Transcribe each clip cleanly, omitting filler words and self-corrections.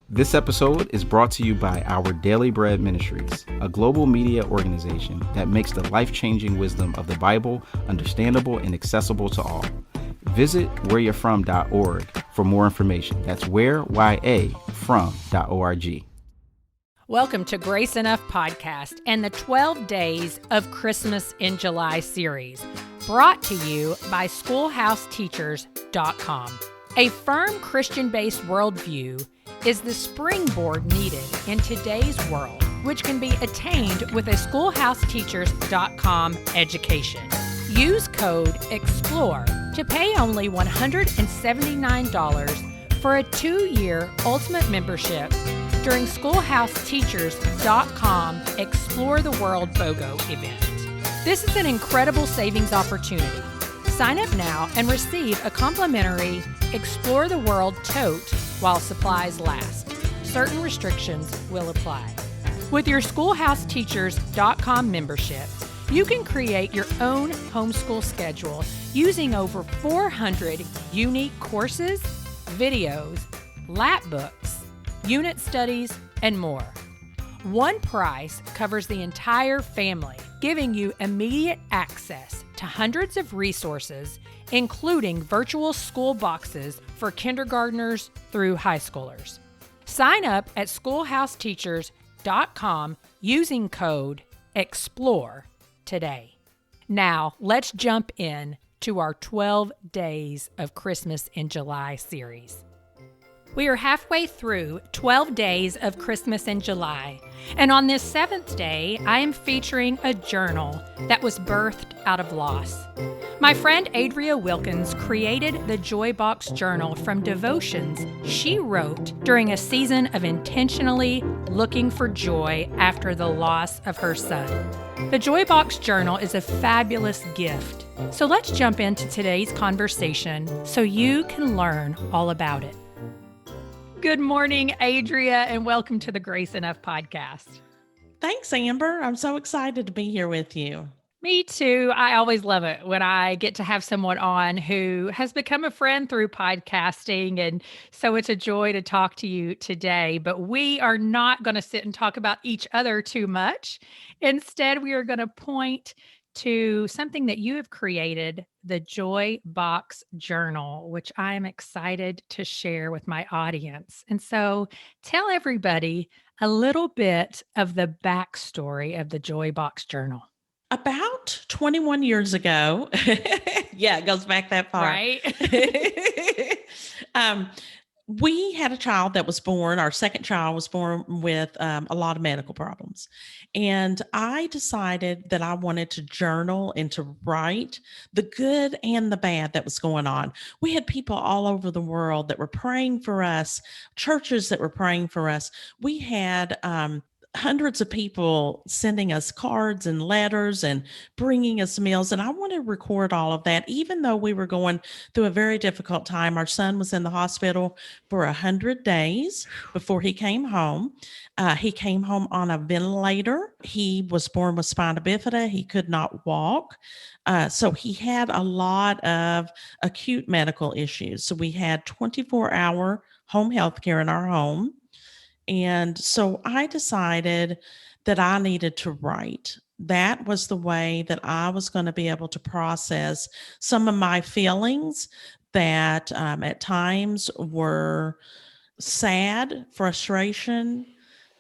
This episode is brought to you by Our Daily Bread Ministries, a global media organization that makes the life-changing wisdom of the Bible understandable and accessible to all. Visit whereyou'refrom.org for more information. That's from.org. Welcome to Grace Enough Podcast and the 12 Days of Christmas in July series, brought to you by schoolhouseteachers.com. A firm Christian-based worldview is the springboard needed in today's world, which can be attained with a schoolhouseteachers.com education. Use code EXPLORE to pay only $179 for a 2-year ultimate membership during schoolhouseteachers.com Explore the World BOGO event. This is an incredible savings opportunity. Sign up now and receive a complimentary Explore the World tote while supplies last. Certain restrictions will apply. With your schoolhouseteachers.com membership, you can create your own homeschool schedule using over 400 unique courses, videos, lap books, unit studies, and more. One price covers the entire family, giving you immediate access to hundreds of resources, including virtual school boxes for kindergartners through high schoolers. Sign up at schoolhouseteachers.com using code EXPLORE today. Now, let's jump in to our 12 Days of Christmas in July series. We are halfway through 12 Days of Christmas in July, and on this 7th day, I am featuring a journal that was birthed out of loss. My friend Adria Wilkins created the Joy Box Journal from devotions she wrote during a season of intentionally looking for joy after the loss of her son. The Joy Box Journal is a fabulous gift, so let's jump into today's conversation so you can learn all about it. Good morning, Adria, and welcome to the Grace Enough Podcast. Thanks, Amber. I'm so excited to be here with you. Me too. I always love it when I get to have someone on who has become a friend through podcasting. And so it's a joy to talk to you today. But we are not going to sit and talk about each other too much. Instead, we are going to point to something that you have created, the Joy Box Journal, which I am excited to share with my audience. And so tell everybody a little bit of the backstory of the Joy Box Journal. About 21 years ago, yeah, it goes back that far. Right? We had a child that was born, our second child was born with a lot of medical problems. And I decided that I wanted to journal and to write the good and the bad that was going on. We had people all over the world that were praying for us, churches that were praying for us. We had hundreds of people sending us cards and letters and bringing us meals. And I want to record all of that, even though we were going through a very difficult time. Our son was in the hospital for 100 days before he came home. He came home on a ventilator. He was born with spina bifida. He could not walk. So he had a lot of acute medical issues. So we had 24-hour home health care in our home. And so I decided that I needed to write. That was the way that I was going to be able to process some of my feelings that at times were sad, frustration,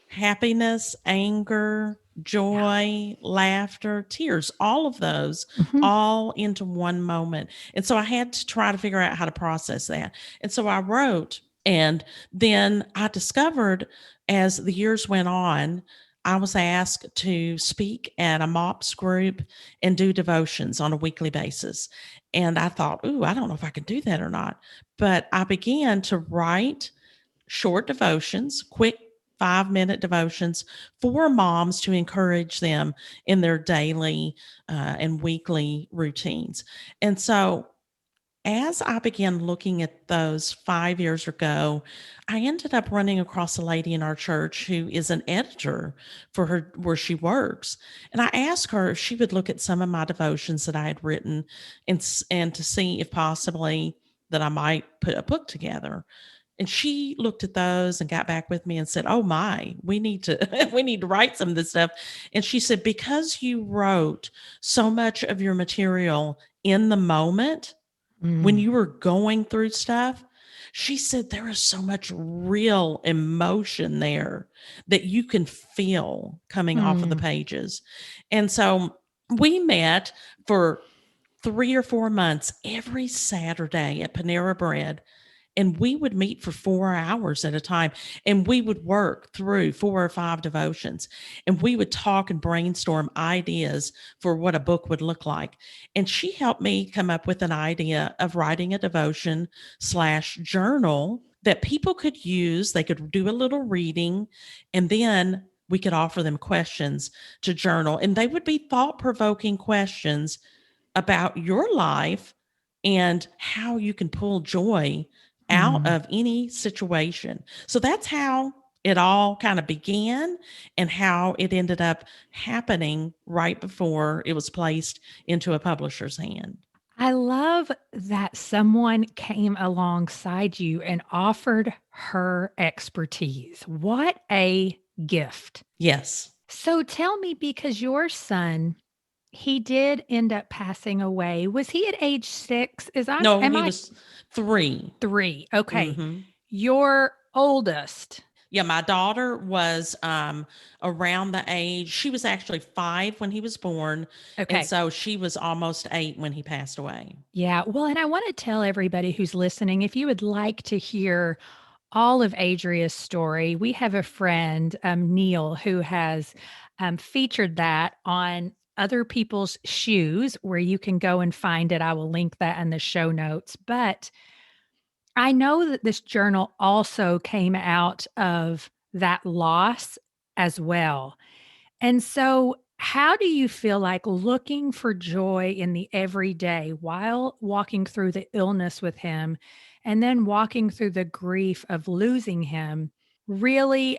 happiness, anger, joy, laughter, tears, all of those, all into one moment. And so I had to try to figure out how to process that. And so I wrote. And then I discovered as the years went on, I was asked to speak at a MOPS group and do devotions on a weekly basis. And I thought, I don't know if I can do that or not. But I began to write short devotions, quick 5-minute devotions for moms to encourage them in their daily and weekly routines. And so as I began looking at those 5 years ago, I ended up running across a lady in our church who is an editor for her where she works. And I asked her if she would look at some of my devotions that I had written and to see if possibly that I might put a book together. And she looked at those and got back with me and said, "Oh my, we need to we need to write some of this stuff." And she said, "Because you wrote so much of your material in the moment when Mm. you were going through stuff," she said, "there is so much real emotion there that you can feel coming off of the Mm. pages." And so we met for 3 or 4 months every Saturday at Panera Bread, and we would meet for 4 hours at a time, and we would work through 4 or 5 devotions, and we would talk and brainstorm ideas for what a book would look like. And she helped me come up with an idea of writing a devotion slash journal that people could use. They could do a little reading, and then we could offer them questions to journal, and they would be thought-provoking questions about your life and how you can pull joy out Mm. of any situation. So that's how it all kind of began and how it ended up happening right before it was placed into a publisher's hand. I love that someone came alongside you and offered her expertise. What a gift. Yes. So tell me, because your son, he did end up passing away. Was he at age 6? No, Am he I was 3. 3? Okay. Hmm. Your oldest. Yeah, my daughter was around the age, she was actually 5 when he was born. And Okay. so she was almost 8 when he passed away. Yeah. Well, and I want to tell everybody who's listening, if you would like to hear all of Adria's story, we have a friend, Neil, who has featured that on Other People's Shoes, where you can go and find it. I will link that in the show notes. But I know that this journal also came out of that loss as well. And so, how do you feel like looking for joy in the everyday while walking through the illness with him and then walking through the grief of losing him really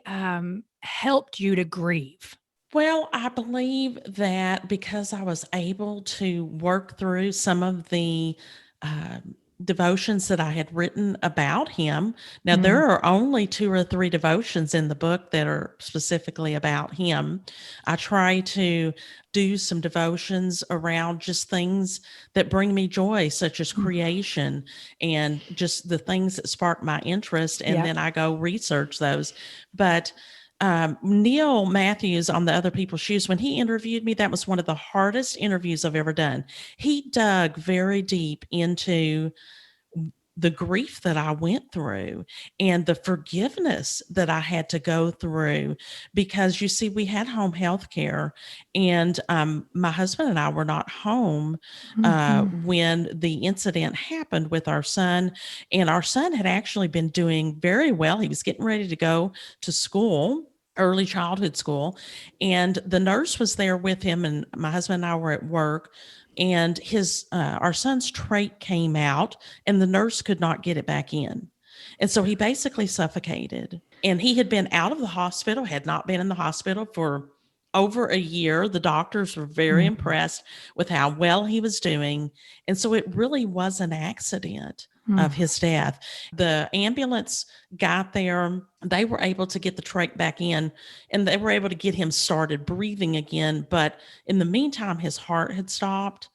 helped you to grieve? Well, I believe that because I was able to work through some of the uh, devotions that I had written about him. Now, Mm. there are only 2 or 3 devotions in the book that are specifically about him. I try to do some devotions around just things that bring me joy, such as Mm. creation and just the things that spark my interest. And Yep. then I go research those. But Neil Matthews on the Other People's Shoes, when he interviewed me, that was one of the hardest interviews I've ever done. He dug very deep into the grief that I went through and the forgiveness that I had to go through because you see, we had home health care, and my husband and I were not home Mhm. when the incident happened with our son. And our son had actually been doing very well. He was getting ready to go to school, early childhood school, and the nurse was there with him, and my husband and I were at work, and his our son's trach came out, and the nurse could not get it back in. And so he basically suffocated. And he had been out of the hospital, had not been in the hospital for over a year. The doctors were very Mhm. impressed with how well he was doing. And so it really was an accident of Mm. his death. The ambulance got there. They were able to get the trach back in, and they were able to get him started breathing again. But in the meantime, his heart had stopped.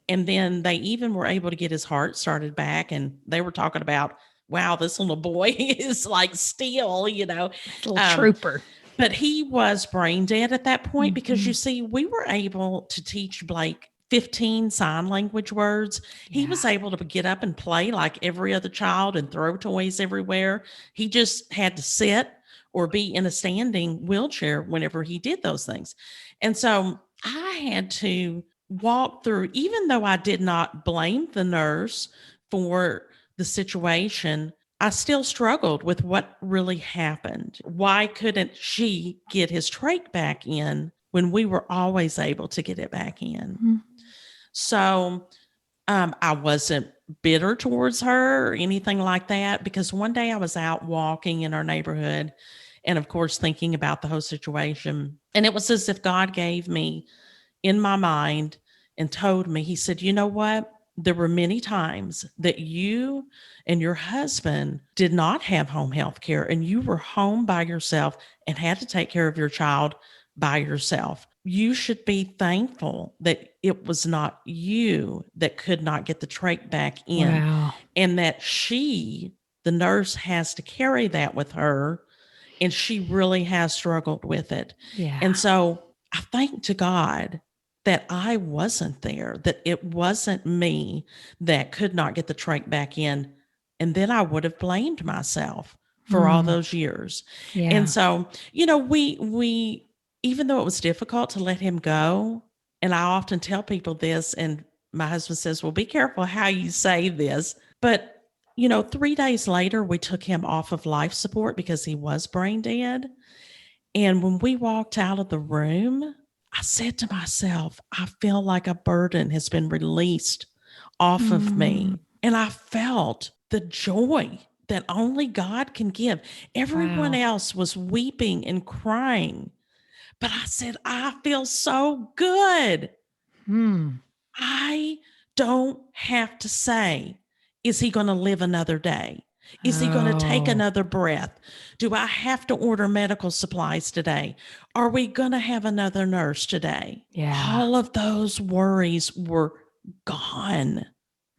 And then they even were able to get his heart started back. And they were talking about, wow, this little boy is like steel, It's a little Um, trooper. but he was brain dead at that point because you Mhm. see, we were able to teach Blake 15 sign language words. He Yeah. was able to get up and play like every other child and throw toys everywhere. He just had to sit or be in a standing wheelchair whenever he did those things. And so I had to walk through, even though I did not blame the nurse for the situation, I still struggled with what really happened. Why couldn't she get his trach back in when we were always able to get it back in? Mhm. So I wasn't bitter towards her or anything like that, because one day I was out walking in our neighborhood and, of course, thinking about the whole situation. And it was as if God gave me in my mind and told me, He said, "You know what? there were many times that you and your husband did not have home health care and you were home by yourself and had to take care of your child by yourself. You should be thankful that it was not you that could not get the trach back in, Wow. and that the nurse, has to carry that with her, and she really has struggled with it. Yeah. And so I thank to God that I wasn't there, that it wasn't me that could not get the trach back in. And then I would have blamed myself for all those years. Yeah. And so, we, even though it was difficult to let him go, and I often tell people this, and my husband says, well, be careful how you say this. But 3 days later, we took him off of life support because he was brain dead. And when we walked out of the room, I said to myself, I feel like a burden has been released off of me. And I felt the joy that only God can give. Everyone else was weeping and crying. But I said, I feel so good. I don't have to say, is he going to live another day? Is he going to take another breath? Do I have to order medical supplies today? Are we going to have another nurse today? Yeah. All of those worries were gone.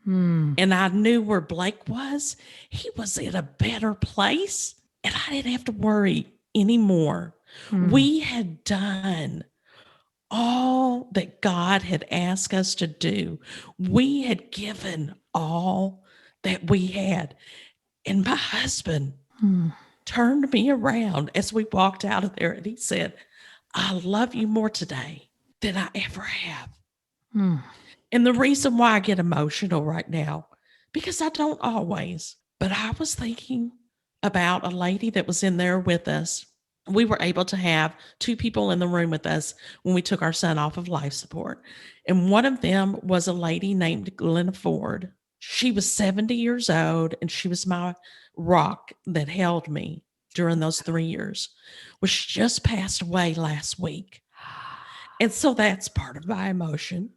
And I knew where Blake was. He was in a better place, and I didn't have to worry anymore. We had done all that God had asked us to do. We had given all that we had. And my husband turned me around as we walked out of there, and he said, I love you more today than I ever have. And the reason why I get emotional right now, because I don't always, but I was thinking about a lady that was in there with us. We were able to have 2 people in the room with us when we took our son off of life support. And one of them was a lady named Glenna Ford. She was 70 years old, and she was my rock that held me during those 3 years. Well, she just passed away last week. And so that's part of my emotion.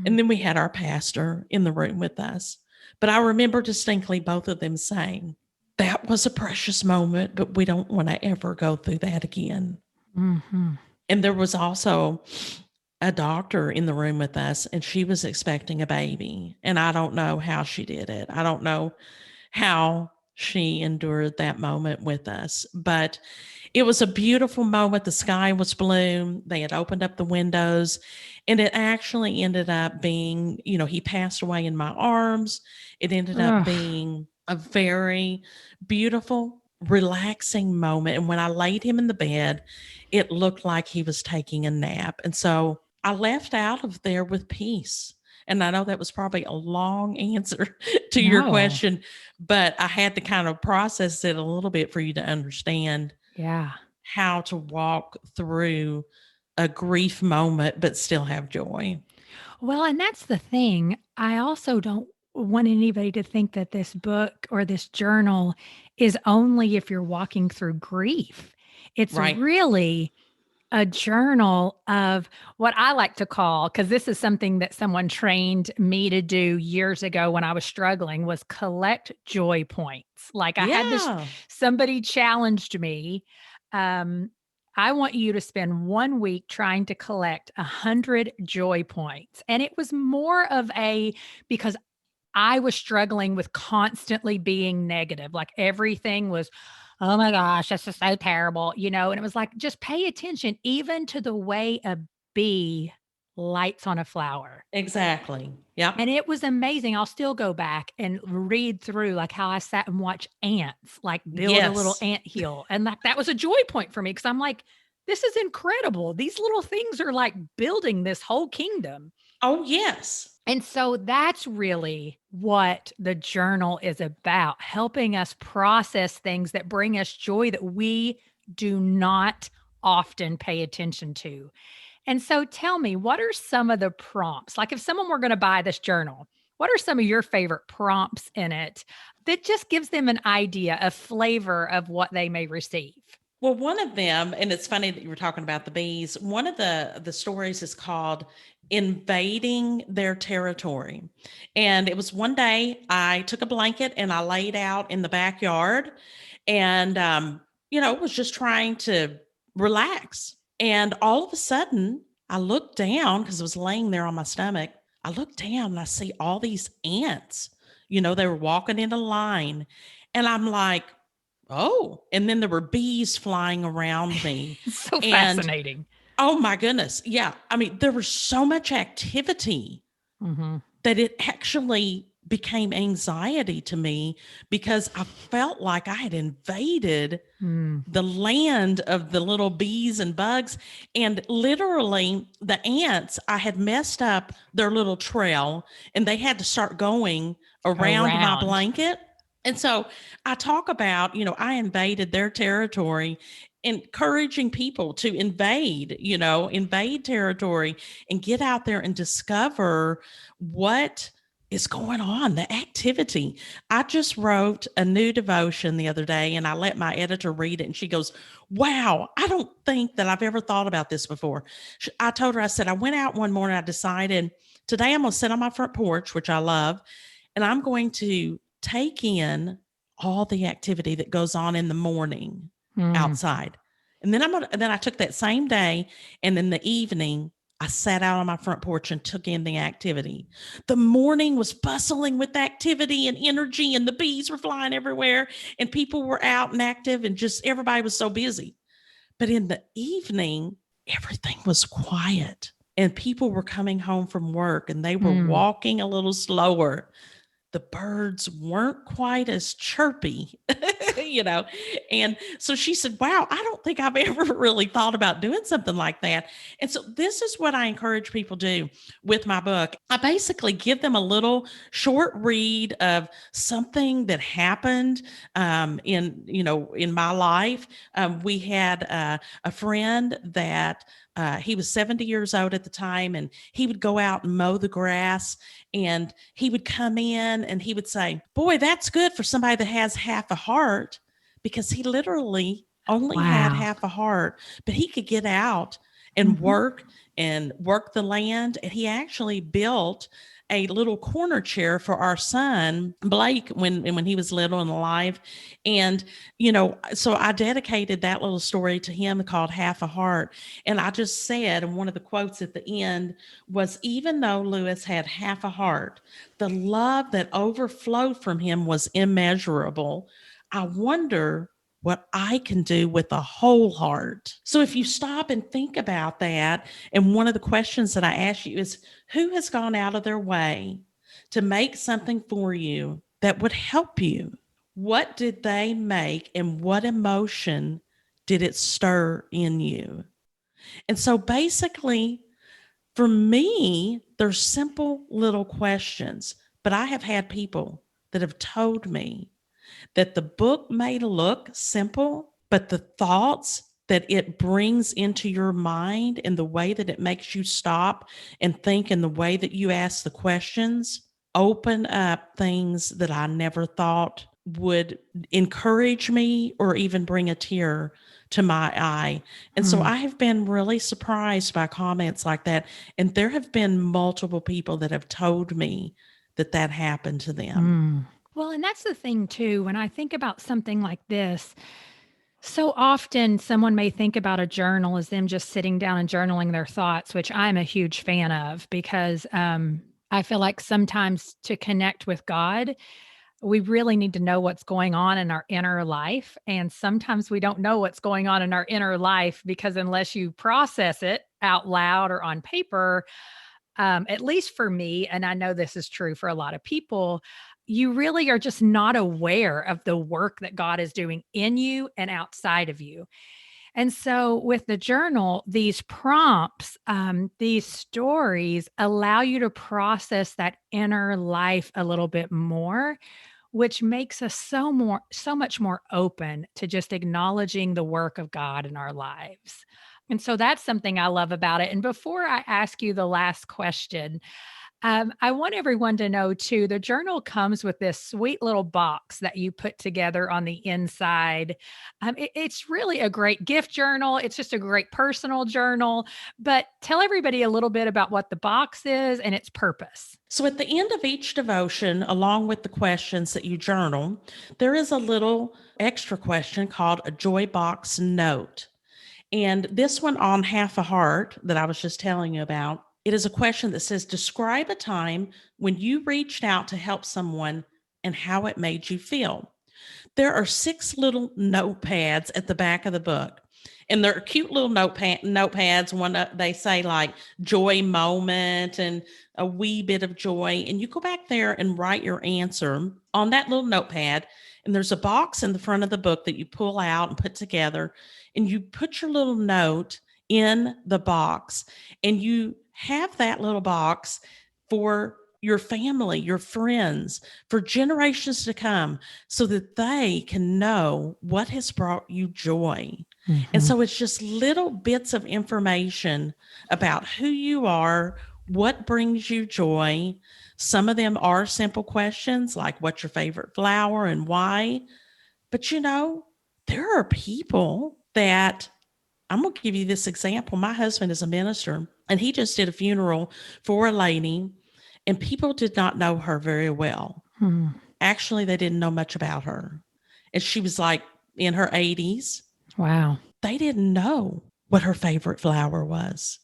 And then we had our pastor in the room with us. But I remember distinctly both of them saying, that was a precious moment, but we don't want to ever go through that again. And there was also a doctor in the room with us, and she was expecting a baby. And I don't know how she did it. I don't know how she endured that moment with us, but it was a beautiful moment. The sky was blue. They had opened up the windows, and it actually ended up being, he passed away in my arms. It ended up being a very beautiful, relaxing moment. And when I laid him in the bed, it looked like he was taking a nap. And so I left out of there with peace. And I know that was probably a long answer to your question, but I had to kind of process it a little bit for you to understand how to walk through a grief moment, but still have joy. Well, and that's the thing. I also don't want anybody to think that this book or this journal is only if you're walking through grief. It's really a journal of what I like to call, because this is something that someone trained me to do years ago when I was struggling, was collect joy points. Like I had this, somebody challenged me. I want you to spend 1 week trying to collect 100 joy points. And it was more of because I was struggling with constantly being negative. Like everything was, oh my gosh, this is so terrible, and it was like, just pay attention even to the way a bee lights on a flower. Exactly. Yeah. And it was amazing. I'll still go back and read through like how I sat and watched ants, like build a little ant hill. And that was a joy point for me, because I'm like, this is incredible. These little things are like building this whole kingdom. Oh, yes. And so that's really what the journal is about, helping us process things that bring us joy that we do not often pay attention to. And so tell me, what are some of the prompts? Like if someone were going to buy this journal, what are some of your favorite prompts in it that just gives them an idea, a flavor of what they may receive? Well, one of them, and it's funny that you were talking about the bees. One of the stories is called invading their territory. And it was one day I took a blanket and I laid out in the backyard and, was just trying to relax. And all of a sudden, I looked down because I was laying there on my stomach. I looked down and I see all these ants. They were walking in a line. And I'm like, oh, and then there were bees flying around me. So And fascinating. oh my goodness. Yeah. I mean, there was so much activity Mm-hmm. that it actually became anxiety to me because I felt like I had invaded the land of the little bees and bugs. And literally, the ants, I had messed up their little trail and they had to start going around my blanket. And so I talk about, I invaded their territory, encouraging people to invade territory and get out there and discover what is going on, the activity. I just wrote a new devotion the other day and I let my editor read it and she goes, wow, I don't think that I've ever thought about this before. I told her, I said, I went out one morning, I decided today I'm going to sit on my front porch, which I love, and I'm going to take in all the activity that goes on in the morning outside. And then I took that same day and in the evening, I sat out on my front porch and took in the activity. The morning was bustling with activity and energy, and the bees were flying everywhere, and people were out and active, and just everybody was so busy. But in the evening, everything was quiet, and people were coming home from work, and they were walking a little slower. The birds weren't quite as chirpy, And so she said, wow, I don't think I've ever really thought about doing something like that. And so this is what I encourage people to do with my book. I basically give them a little short read of something that happened in my life. We had a friend that he was 70 years old at the time, and he would go out and mow the grass, and he would come in and he would say, boy, that's good for somebody that has half a heart, because he literally only had half a heart, but he could get out and work the land. And he actually built a little corner chair for our son, Blake, when he was little and alive. And, so I dedicated that little story to him called Half a Heart. And I just said, and one of the quotes at the end was, even though Lewis had half a heart, the love that overflowed from him was immeasurable. I wonder what I can do with a whole heart. So if you stop and think about that, and one of the questions that I ask you is, who has gone out of their way to make something for you that would help you? What did they make, and what emotion did it stir in you? And so basically, for me, they're simple little questions, but I have had people that have told me that the book may look simple, but the thoughts that it brings into your mind and the way that it makes you stop and think, and the way that you ask the questions open up things that I never thought would encourage me or even bring a tear to my eye. And so I have been really surprised by comments like that. And there have been multiple people that have told me that that happened to them. Well, and that's the thing too, when I think about something like this, so often someone may think about a journal as them just sitting down and journaling their thoughts, which I'm a huge fan of, because I feel like sometimes to connect with God, we really need to know what's going on in our inner life. And sometimes we don't know what's going on in our inner life, because unless you process it out loud or on paper, at least for me, and I know this is true for a lot of people, you really are just not aware of the work that God is doing in you and outside of you. And so with the journal, these prompts, these stories allow you to process that inner life a little bit more, which makes us so much more open to just acknowledging the work of God in our lives. And so that's something I love about it. And before I ask you the last question, I want everyone to know too, the journal comes with this sweet little box that you put together on the inside. It's really a great gift journal. It's just a great personal journal. But tell everybody a little bit about what the box is and its purpose. So at the end of each devotion, along with the questions that you journal, there is a little extra question called a joy box note. And this one on Half a Heart that I was just telling you about, it is a question that says, describe a time when you reached out to help someone and how it made you feel. There are 6 little notepads at the back of the book. And they're cute little notepads. One, they say like joy moment and a wee bit of joy. And you go back there and write your answer on that little notepad. And there's a box in the front of the book that you pull out and put together. And you put your little note in the box. And you have that little box for your family, your friends, for generations to come, so that they can know what has brought you joy. Mm-hmm. And so it's just little bits of information about who you are, what brings you joy. Some of them are simple questions like what's your favorite flower and why. But there are people that, I'm going to give you this example. My husband is a minister, and he just did a funeral for a lady, and people did not know her very well. Actually, they didn't know much about her. And she was like in her 80s. Wow. They didn't know what her favorite flower was.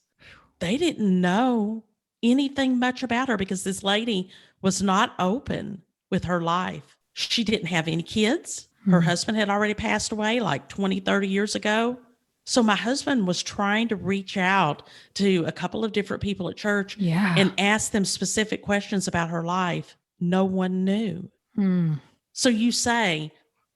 They didn't know anything much about her because this lady was not open with her life. She didn't have any kids. Her husband had already passed away like 20, 30 years ago. So my husband was trying to reach out to a couple of different people at church and ask them specific questions about her life. No one knew. So you say,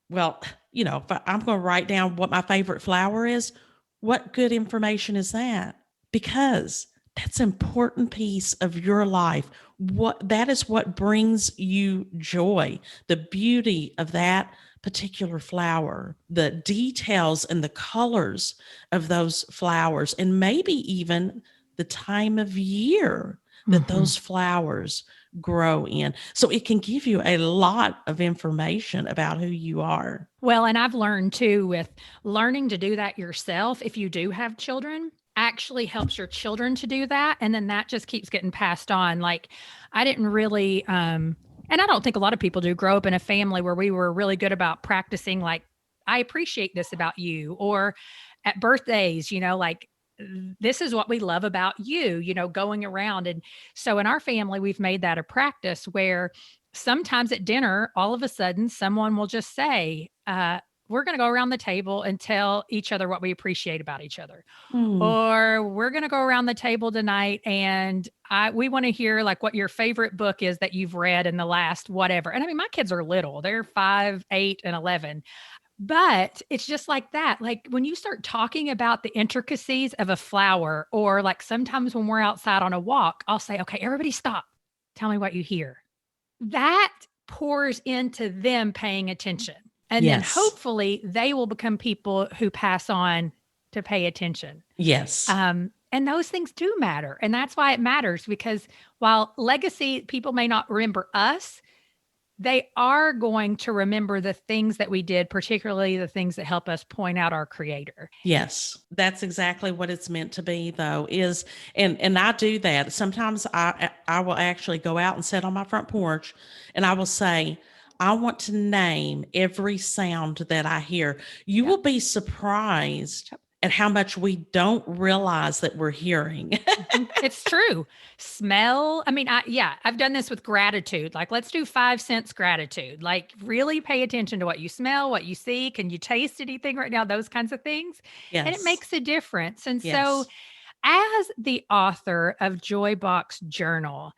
well, if I'm going to write down what my favorite flower is, what good information is that? Because that's an important piece of your life. That is what brings you joy, the beauty of that particular flower, the details and the colors of those flowers, and maybe even the time of year that those flowers grow in. So it can give you a lot of information about who you are. Well, and I've learned too, with learning to do that yourself, if you do have children, actually helps your children to do that. And then that just keeps getting passed on. Like I didn't really, and I don't think a lot of people do, grow up in a family where we were really good about practicing, like, I appreciate this about you, or at birthdays, like, this is what we love about you, going around. And so in our family, we've made that a practice where sometimes at dinner, all of a sudden, someone will just say, we're going to go around the table and tell each other what we appreciate about each other. Or we're going to go around the table tonight and we want to hear like what your favorite book is that you've read in the last whatever. And I mean, my kids are little, they're 5, 8, and 11. But it's just like that. Like when you start talking about the intricacies of a flower, or like sometimes when we're outside on a walk, I'll say, okay, everybody stop. Tell me what you hear. That pours into them paying attention. And then hopefully they will become people who pass on to pay attention. Yes. And those things do matter. And that's why it matters, because while legacy, people may not remember us, they are going to remember the things that we did, particularly the things that help us point out our Creator. Yes, that's exactly what it's meant to be, though, and I do that. Sometimes I will actually go out and sit on my front porch and I will say, I want to name every sound that I hear. You will be surprised at how much we don't realize that we're hearing. It's true. Smell. I mean, I've done this with gratitude. Like, let's do 5 sense gratitude. Like, really pay attention to what you smell, what you see. Can you taste anything right now? Those kinds of things. Yes. And it makes a difference. And so as the author of Joy Box Journal,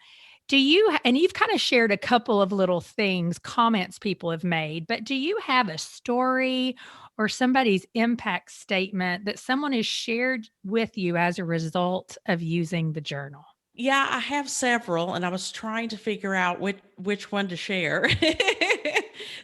and you've kind of shared a couple of little things, comments people have made, but do you have a story or somebody's impact statement that someone has shared with you as a result of using the journal? Yeah, I have several, and I was trying to figure out which one to share.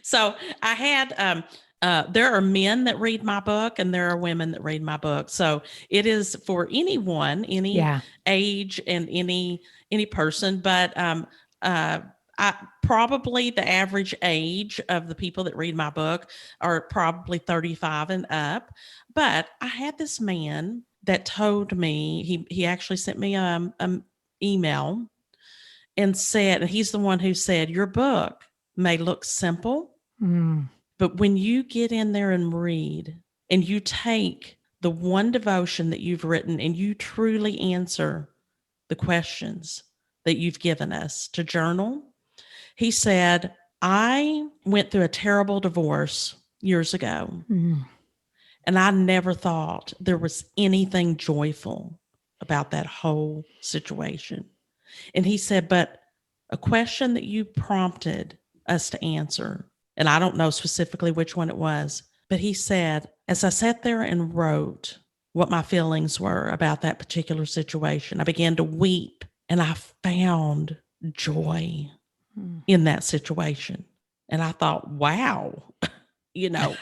So I had There are men that read my book and there are women that read my book. So it is for anyone, any Yeah. age and any person. But I probably the average age of the people that read my book are probably 35 and up. But I had this man that told me he actually sent me email and said, and he's the one who said, your book may look simple, but when you get in there and read and you take the one devotion that you've written and you truly answer the questions that you've given us to journal, he said, I went through a terrible divorce years ago, and I never thought there was anything joyful about that whole situation. And he said, but a question that you prompted us to answer, and I don't know specifically which one it was, but he said, as I sat there and wrote what my feelings were about that particular situation, I began to weep and I found joy in that situation. And I thought, wow, you know,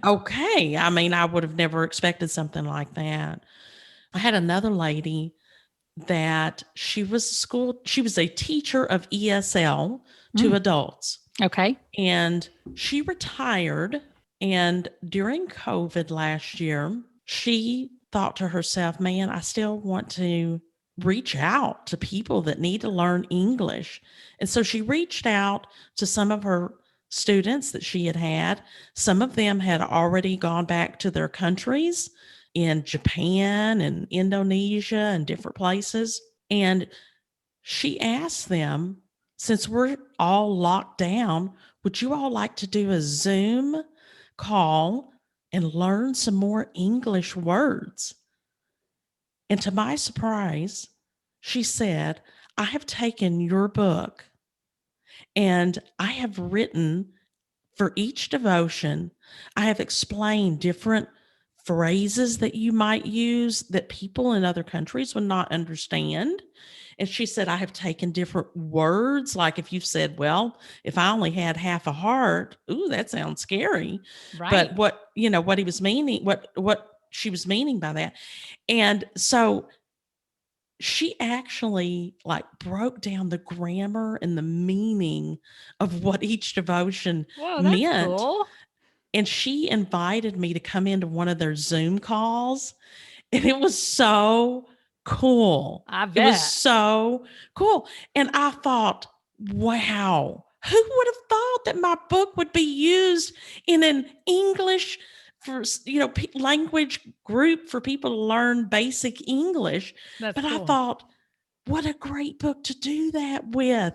okay. I mean, I would have never expected something like that. I had another lady that she was a teacher of ESL to adults. Okay. And she retired. And during COVID last year, she thought to herself, man, I still want to reach out to people that need to learn English. And so she reached out to some of her students that she had. Some of them had already gone back to their countries in Japan and Indonesia and different places. And she asked them, since we're all locked down, would you all like to do a Zoom call and learn some more English words? And to my surprise, she said, I have taken your book and I have written for each devotion, I have explained different phrases that you might use that people in other countries would not understand. And she said, I have taken different words. Like if you've said, well, if I only had half a heart, ooh, that sounds scary. Right. But what he was meaning, what she was meaning by that. And so she actually like broke down the grammar and the meaning of what each devotion Whoa, that's meant. cool. And she invited me to come into one of their Zoom calls. And it was so cool. I It was bet. so cool. And I thought, wow, who would have thought that my book would be used in an English for, language group for people to learn basic English. That's But I cool. thought, what a great book to do that with.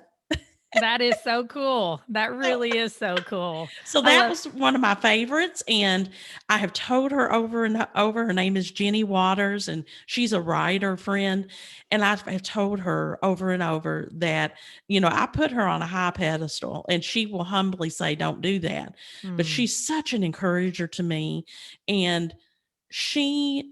That is so cool. That really is so cool. So that was one of my favorites. And I have told her over and over, her name is Jenny Waters, and she's a writer friend. And I've told her over and over that, I put her on a high pedestal and she will humbly say, don't do that. But she's such an encourager to me. And she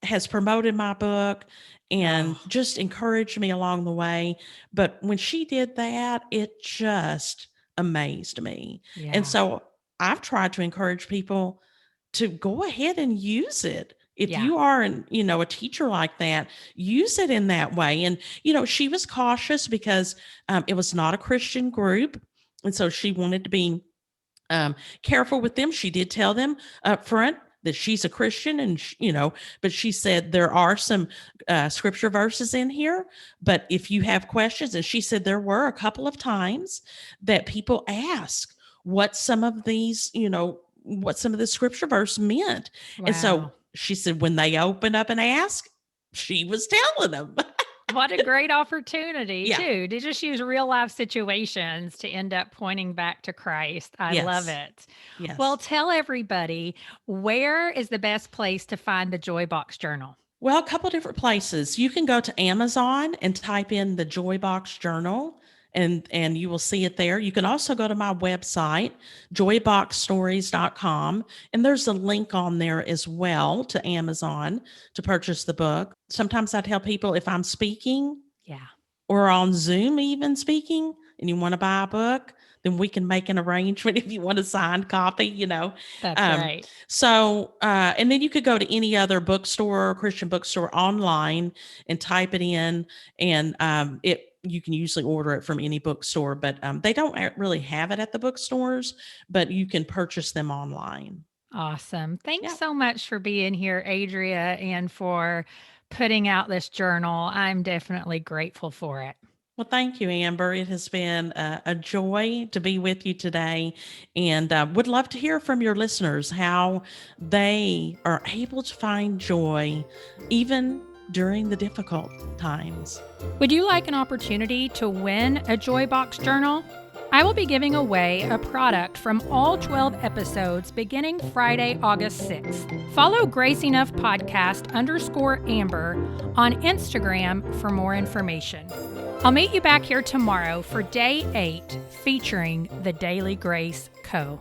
has promoted my book and just encouraged me along the way. But when she did that, it just amazed me. Yeah. And so I've tried to encourage people to go ahead and use it. If you are a teacher like that, use it in that way. And, she was cautious because it was not a Christian group. And so she wanted to be careful with them. She did tell them up front that she's a Christian and, but she said there are some scripture verses in here, but if you have questions, and she said there were a couple of times that people asked what some of these, what some of the scripture verse meant. Wow. And so she said, when they opened up and asked, she was telling them. What a great opportunity, Yeah. too, to just use real life situations to end up pointing back to Christ. I love it. Yes. Well, tell everybody, where is the best place to find the Joy Box Journal? Well, a couple different places. You can go to Amazon and type in the Joy Box Journal, and you will see it there. You can also go to my website, joyboxstories.com, and there's a link on there as well to Amazon to purchase the book. Sometimes I tell people if I'm speaking or on Zoom even speaking and you want to buy a book, then we can make an arrangement if you want a signed copy, That's right. So, and then you could go to any other bookstore, Christian bookstore online and type it in, and you can usually order it from any bookstore, but they don't really have it at the bookstores, but you can purchase them online. Awesome. Thanks Yeah. so much for being here, Adria, and for putting out this journal. I'm definitely grateful for it. Well, thank you, Amber. It has been a joy to be with you today, and would love to hear from your listeners how they are able to find joy even during the difficult times. Would you like an opportunity to win a Joy Box journal? I will be giving away a product from all 12 episodes beginning Friday, August 6th. Follow Grace Enough Podcast _Amber on Instagram for more information. I'll meet you back here tomorrow for day 8 featuring the Daily Grace Co.